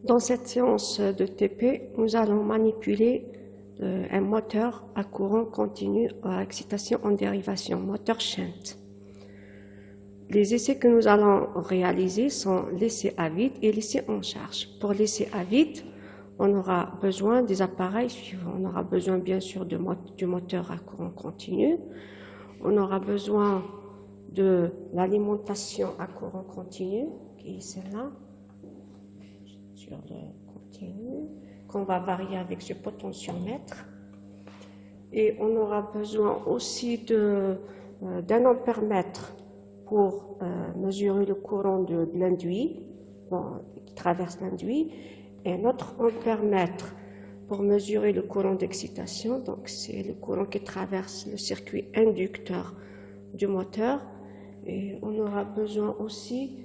Dans cette séance de TP, nous allons manipuler un moteur à courant continu à excitation en dérivation, moteur shunt. Les essais que nous allons réaliser sont l'essai à vide et l'essai en charge. Pour l'essai à vide, on aura besoin des appareils suivants. On aura besoin bien sûr du moteur à courant continu. On aura besoin de l'alimentation à courant continu, qui est celle-là, sur le continu, qu'on va varier avec ce potentiomètre. Et on aura besoin aussi d'un ampèremètre pour mesurer le courant de l'induit, qui traverse l'induit, et un autre ampèremètre pour mesurer le courant d'excitation, donc c'est le courant qui traverse le circuit inducteur du moteur. Et on aura besoin aussi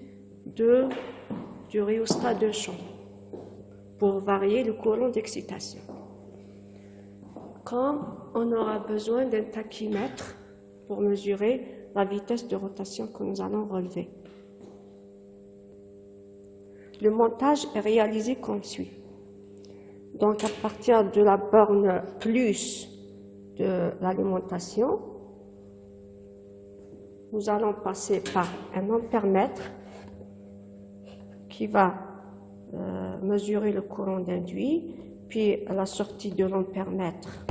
du rhéostat de champ pour varier le courant d'excitation. Comme on aura besoin d'un tachymètre pour mesurer la vitesse de rotation que nous allons relever. Le montage est réalisé comme suit. Donc à partir de la borne plus de l'alimentation, nous allons passer par un ampèremètre qui va mesurer le courant d'induit, puis à la sortie de l'ampèremètre,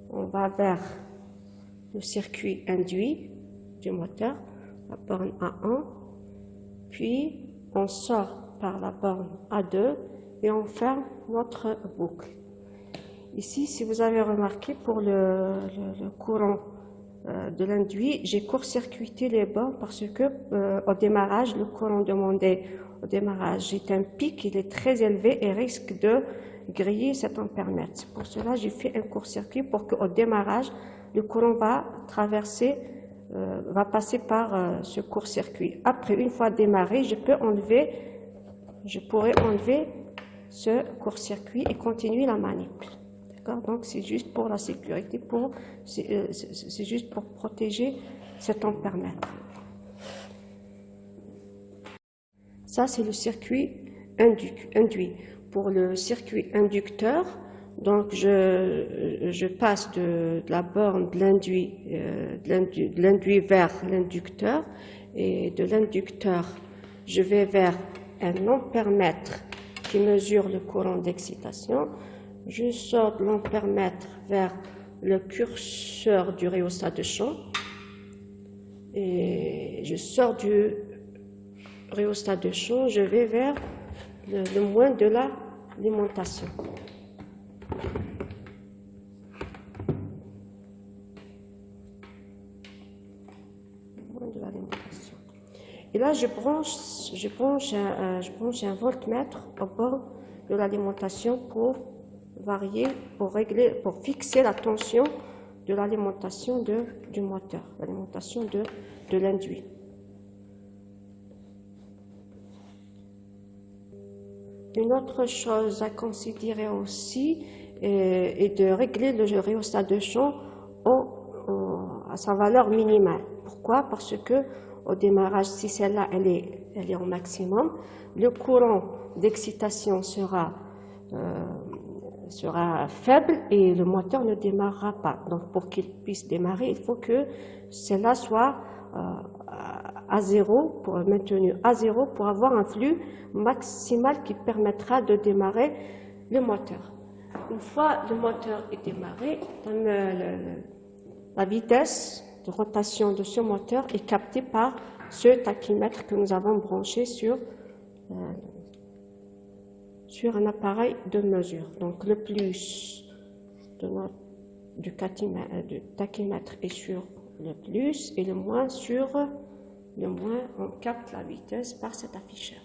on va vers le circuit induit du moteur, la borne A1, puis on sort par la borne A2 et on ferme notre boucle. Ici, si vous avez remarqué, pour le courant de l'induit, j'ai court-circuité les bornes parce que au démarrage, le courant demandé au démarrage est un pic, il est très élevé et risque de griller cet ampèremètre. C'est pour cela que j'ai fait un court-circuit pour qu'au démarrage, le courant va passer par ce court-circuit. Après, une fois démarré, je pourrais enlever ce court-circuit et continuer la manip. Donc c'est juste pour la sécurité, c'est juste pour protéger cet ampèremètre. Ça c'est le circuit induit. Pour le circuit inducteur, donc je passe de la borne de l'induit vers l'inducteur, et de l'inducteur je vais vers un ampèremètre qui mesure le courant d'excitation. Je sors de l'ampèremètre vers le curseur du rhéostat de champ et je sors du rhéostat de champ, je vais vers le moins de l'alimentation. Et là, je branche un voltmètre au bord de l'alimentation pour varier, pour fixer la tension de l'alimentation du moteur, l'alimentation de l'induit. Une autre chose à considérer aussi est de régler le rhéostat de champ à sa valeur minimale. Pourquoi? Parce que au démarrage, si celle-là elle est au maximum, le courant d'excitation sera faible et le moteur ne démarrera pas. Donc pour qu'il puisse démarrer, il faut que celle-là soit à zéro, maintenue à zéro, pour avoir un flux maximal qui permettra de démarrer le moteur. Une fois le moteur est démarré, la vitesse de rotation de ce moteur est captée par ce tachymètre que nous avons branché sur un appareil de mesure. Donc le plus du tachymètre est sur le plus et le moins sur le moins. On capte la vitesse par cet afficheur.